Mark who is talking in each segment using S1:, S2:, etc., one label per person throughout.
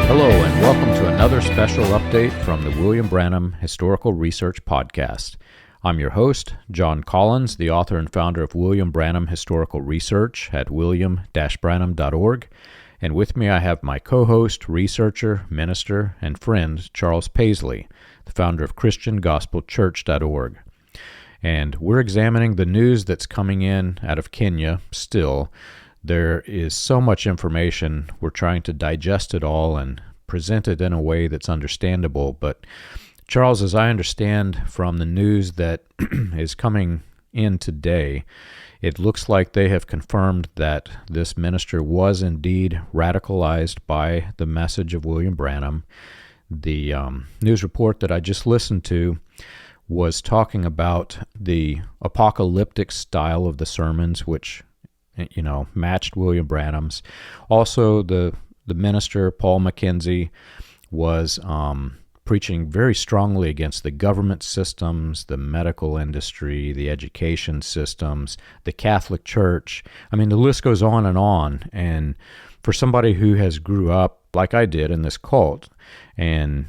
S1: Hello, and welcome to another special update from the William Branham Historical Research Podcast. I'm your host, John Collins, the author and founder of William Branham Historical Research at william-branham.org. And with me I have my co-host, researcher, minister, and friend, Charles Paisley, the founder of ChristianGospelChurch.org. And we're examining the news that's coming in out of Kenya still. There is so much information. We're trying to digest it all and present it in a way that's understandable. But Charles, as I understand from the news that is coming in today, it looks like they have confirmed that this minister was indeed radicalized by the message of William Branham. The news report that I just listened to was talking about the apocalyptic style of the sermons, which matched William Branham's. Also, the minister, Paul Mackenzie, was preaching very strongly against the government systems, the medical industry, the education systems, the Catholic Church. I mean, the list goes on. And for somebody who has grew up, like I did, in this cult, and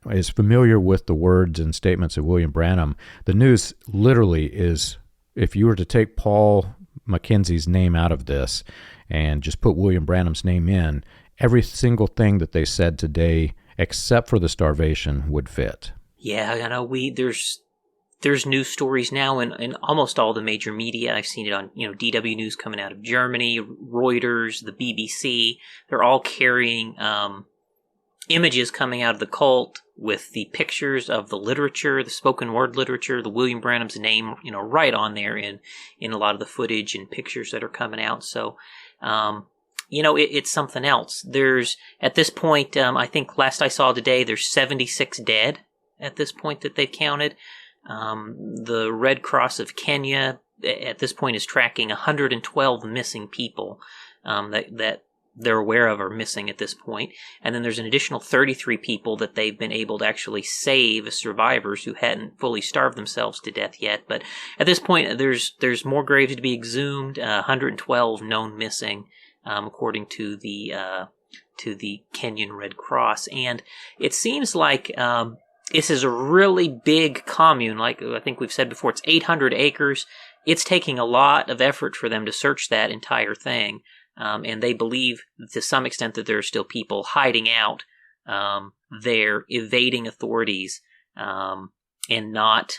S1: is familiar with the words and statements of William Branham, the news literally is, if you were to take Paul Mackenzie's name out of this and just put William Branham's name in, every single thing that they said today, except for the starvation, would fit.
S2: Yeah, there's news stories now in almost all the major media. I've seen it on DW News coming out of Germany, Reuters, the BBC. They're all carrying images coming out of the cult with the pictures of the literature, the spoken word literature, the William Branham's name, right on there in a lot of the footage and pictures that are coming out. So, it's something else. There's, at this point, I think last I saw today, there's 76 dead at this point that they've counted. The Red Cross of Kenya at this point is tracking 112 missing people that they're aware of are missing at this point. And then there's an additional 33 people that they've been able to actually save as survivors who hadn't fully starved themselves to death yet. But at this point, there's more graves to be exhumed, 112 known missing, according to the Kenyan Red Cross. And it seems like this is a really big commune. Like I think we've said before, it's 800 acres. It's taking a lot of effort for them to search that entire thing. And they believe to some extent that there are still people hiding out there, evading authorities, and not,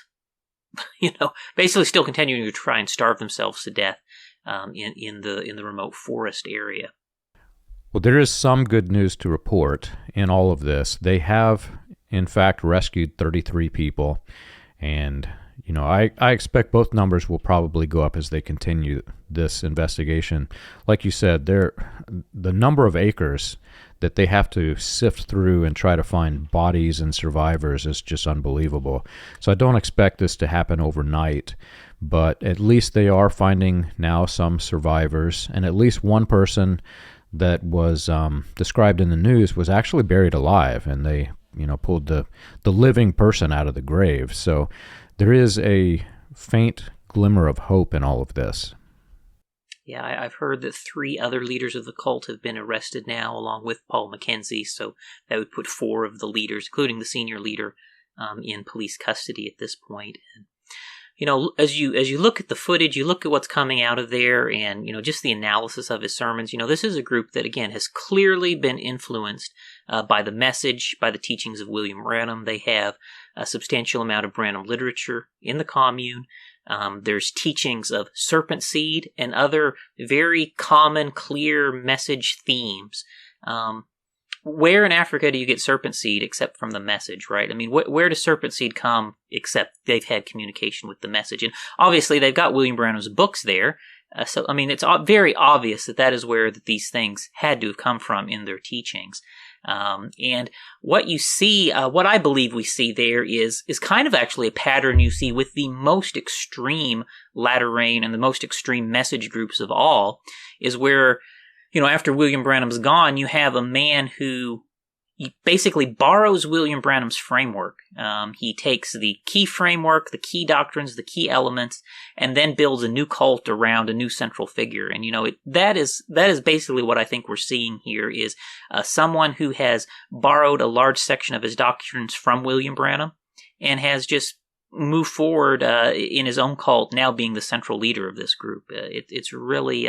S2: basically still continuing to try and starve themselves to death in the remote forest area.
S1: Well, there is some good news to report in all of this. They have, in fact, rescued 33 people, and I expect both numbers will probably go up as they continue this investigation. Like you said, the number of acres that they have to sift through and try to find bodies and survivors is just unbelievable. So I don't expect this to happen overnight, but at least they are finding now some survivors, and at least one person that was described in the news was actually buried alive, and they pulled the living person out of the grave. So there is a faint glimmer of hope in all of this.
S2: Yeah, I've heard that 3 other leaders of the cult have been arrested now, along with Paul Mackenzie, so that would put 4 of the leaders, including the senior leader, in police custody at this point. And, as you look at the footage, you look at what's coming out of there, and, just the analysis of his sermons, this is a group that, again, has clearly been influenced by the message, by the teachings of William Branham. They have a substantial amount of Branham literature in the commune. There's teachings of serpent seed and other very common, clear message themes. Where in Africa do you get serpent seed except from the message, right? I mean, where does serpent seed come except they've had communication with the message? And obviously they've got William Branham's books there. So, I mean, it's very obvious that is where these things had to have come from in their teachings. And what you see, what I believe we see there is kind of actually a pattern you see with the most extreme latter rain and the most extreme message groups of all, is where, after William Branham's gone, you have a man who he basically borrows William Branham's framework. He takes the key framework, the key doctrines, the key elements, and then builds a new cult around a new central figure. And that is basically what I think we're seeing here is someone who has borrowed a large section of his doctrines from William Branham and has just moved forward in his own cult, now being the central leader of this group. It's really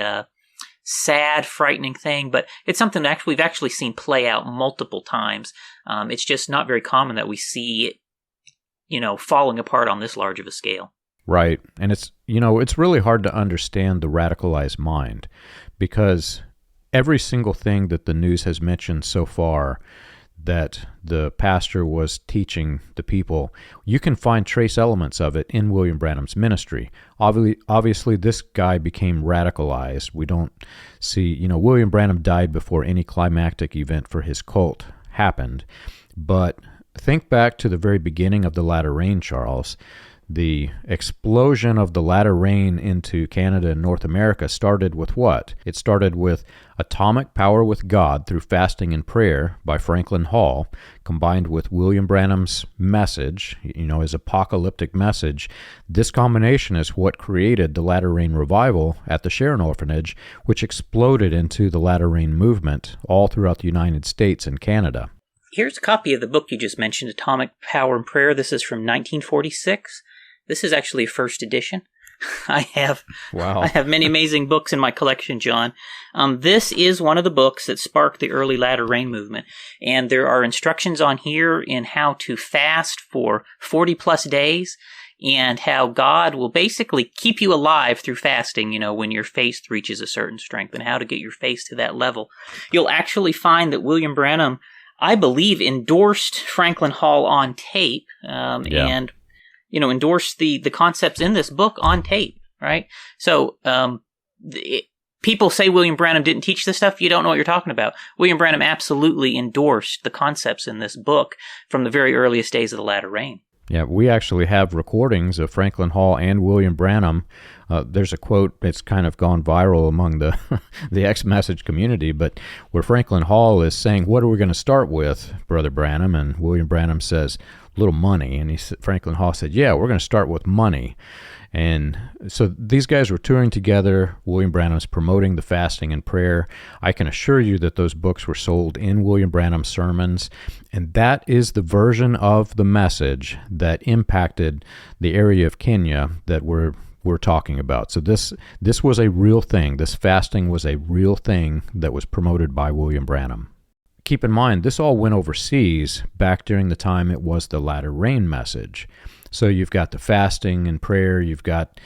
S2: sad, frightening thing, but it's something that we've actually seen play out multiple times. It's just not very common that we see it, falling apart on this large of a scale.
S1: Right. And it's really hard to understand the radicalized mind, because every single thing that the news has mentioned so far that the pastor was teaching the people, you can find trace elements of it in William Branham's ministry. Obviously, this guy became radicalized. We don't see, William Branham died before any climactic event for his cult happened. But think back to the very beginning of the latter rain, Charles. The explosion of the latter rain into Canada and North America started with what? It started with Atomic Power with God Through Fasting and Prayer by Franklin Hall, combined with William Branham's message, his apocalyptic message. This combination is what created the latter rain revival at the Sharon Orphanage, which exploded into the latter rain movement all throughout the United States and Canada.
S2: Here's a copy of the book you just mentioned, Atomic Power and Prayer. This is from 1946. This is actually a first edition. I have many amazing books in my collection, John. This is one of the books that sparked the early latter rain movement. And there are instructions on here in how to fast for 40 plus days and how God will basically keep you alive through fasting, when your faith reaches a certain strength, and how to get your faith to that level. You'll actually find that William Branham, I believe, endorsed Franklin Hall on tape, and endorsed the concepts in this book on tape, right? So people say William Branham didn't teach this stuff. You don't know what you're talking about. William Branham absolutely endorsed the concepts in this book from the very earliest days of the latter rain.
S1: Yeah, we actually have recordings of Franklin Hall and William Branham. There's a quote that's kind of gone viral among the the X-Message community, but where Franklin Hall is saying, "What are we going to start with, Brother Branham?" And William Branham says, "Little money." And Franklin Hall said, "Yeah, we're going to start with money." And so these guys were touring together. William Branham's promoting the fasting and prayer. I can assure you that those books were sold in William Branham's sermons, and that is the version of the message that impacted the area of Kenya that we're talking about. So this was a real thing. This fasting was a real thing that was promoted by William Branham. Keep in mind, this all went overseas back during the time it was the latter rain message. So you've got the fasting and prayer, you've got,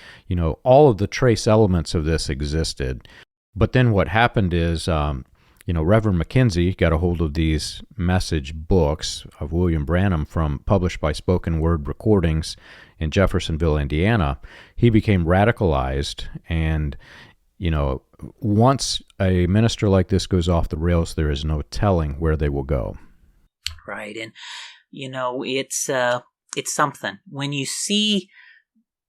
S1: all of the trace elements of this existed. But then what happened is, Reverend Mackenzie got a hold of these message books of William Branham published by Spoken Word Recordings in Jeffersonville, Indiana. He became radicalized, and once a minister like this goes off the rails, there is no telling where they will go.
S2: Right, and it's something when you see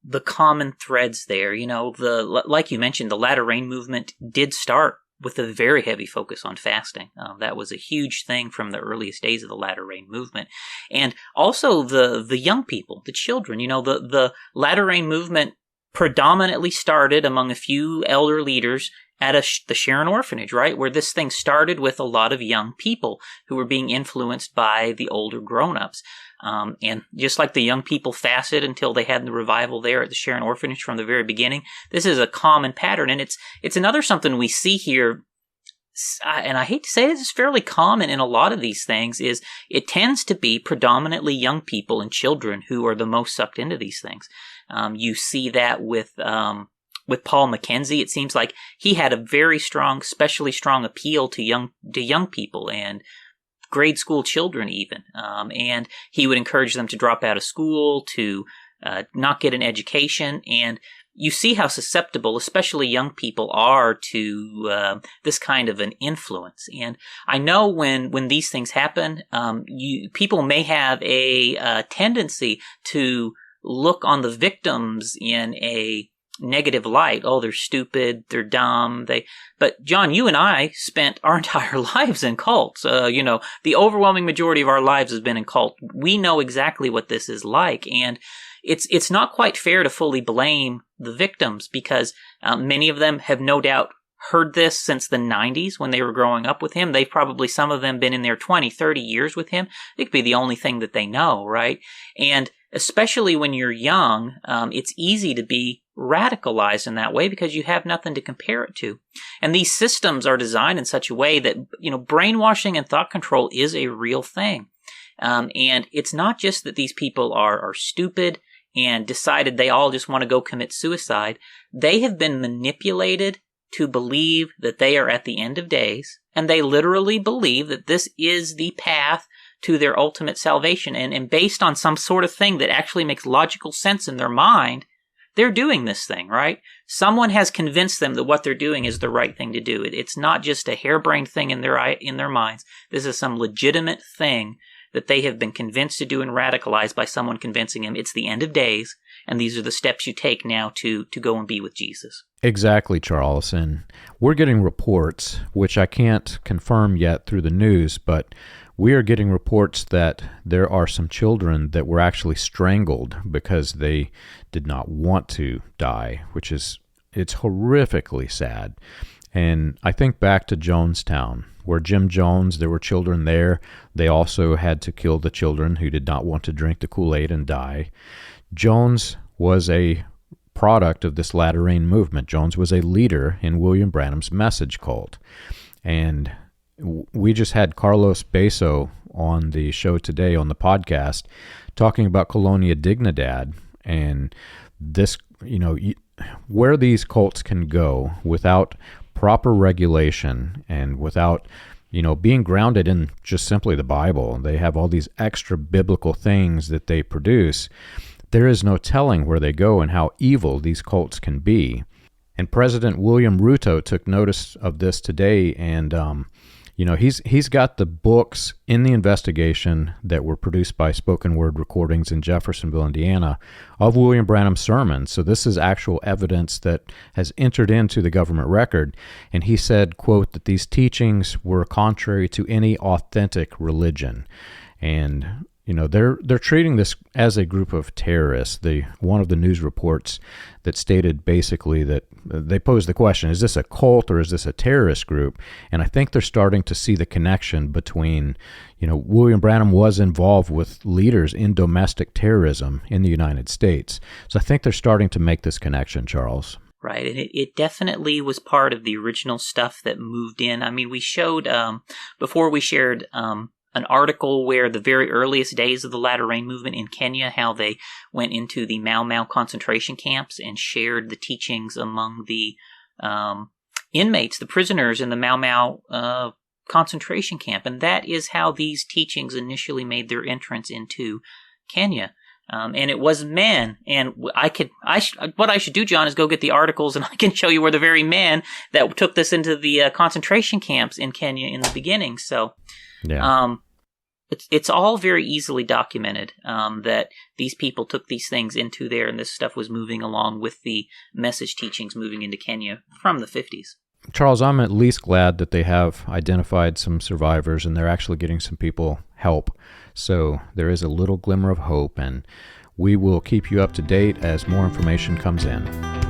S2: the common threads there. Like you mentioned, the latter rain movement did start with a very heavy focus on fasting. That was a huge thing from the earliest days of the latter rain movement, and also the young people, the children. The latter rain movement predominantly started among a few elder leaders at the Sharon Orphanage, right? Where this thing started with a lot of young people who were being influenced by the older grown-ups. And just like the young people fasted until they had the revival there at the Sharon Orphanage from the very beginning, this is a common pattern. And it's another something we see here, and I hate to say this, is fairly common in a lot of these things, is it tends to be predominantly young people and children who are the most sucked into these things. You see that with Paul Mackenzie. It seems like he had a very strong, especially strong appeal to young people and grade school children even. And he would encourage them to drop out of school, to not get an education. And you see how susceptible, especially young people, are to this kind of an influence. And I know when these things happen, people may have a tendency to look on the victims in a negative light. Oh, they're stupid, they're dumb. But John, you and I spent our entire lives in cults. The overwhelming majority of our lives has been in cult. We know exactly what this is like, and it's not quite fair to fully blame the victims, because many of them have no doubt heard this since the 90s when they were growing up with him. They've probably, some of them, been in their 20, 30 years with him. It could be the only thing that they know, right? And especially when you're young, it's easy to be radicalized in that way because you have nothing to compare it to. And these systems are designed in such a way that, brainwashing and thought control is a real thing. And it's not just that these people are stupid and decided they all just want to go commit suicide. They have been manipulated to believe that they are at the end of days, and they literally believe that this is the path to their ultimate salvation. And based on some sort of thing that actually makes logical sense in their mind, they're doing this thing, right? Someone has convinced them that what they're doing is the right thing to do. It's not just a harebrained thing in their minds. This is some legitimate thing that they have been convinced to do and radicalized by someone convincing them it's the end of days, and these are the steps you take now to go and be with Jesus.
S1: Exactly, Charles. And we're getting reports, which I can't confirm yet through the news, but we are getting reports that there are some children that were actually strangled because they did not want to die, it's horrifically sad. And I think back to Jonestown, where Jim Jones, there were children there. They also had to kill the children who did not want to drink the Kool-Aid and die. Jones was a product of this latter-rain movement. Jones was a leader in William Branham's message cult. And we just had Carlos Beso on the show today on the podcast talking about Colonia Dignidad and this, where these cults can go without proper regulation and without, being grounded in just simply the Bible. They have all these extra biblical things that they produce. There is no telling where they go and how evil these cults can be. And President William Ruto took notice of this today, and he's got the books in the investigation that were produced by Spoken Word Recordings in Jeffersonville, Indiana, of William Branham's sermons. So this is actual evidence that has entered into the government record. And he said, quote, that these teachings were contrary to any authentic religion. And they're treating this as a group of terrorists. One of the news reports that stated basically that they posed the question, is this a cult or is this a terrorist group? And I think they're starting to see the connection between, William Branham was involved with leaders in domestic terrorism in the United States. So I think they're starting to make this connection, Charles.
S2: Right, and it definitely was part of the original stuff that moved in. I mean, we showed, before we shared an article where the very earliest days of the Latter Rain movement in Kenya, how they went into the Mau Mau concentration camps and shared the teachings among the inmates, the prisoners in the Mau Mau concentration camp. And that is how these teachings initially made their entrance into Kenya. And it was men. And what I should do, John, is go get the articles, and I can show you where the very men that took this into the concentration camps in Kenya in the beginning. So, yeah. It's all very easily documented that these people took these things into there, and this stuff was moving along with the message teachings moving into Kenya from the 50s.
S1: Charles, I'm at least glad that they have identified some survivors and they're actually getting some people help. So there is a little glimmer of hope, and we will keep you up to date as more information comes in.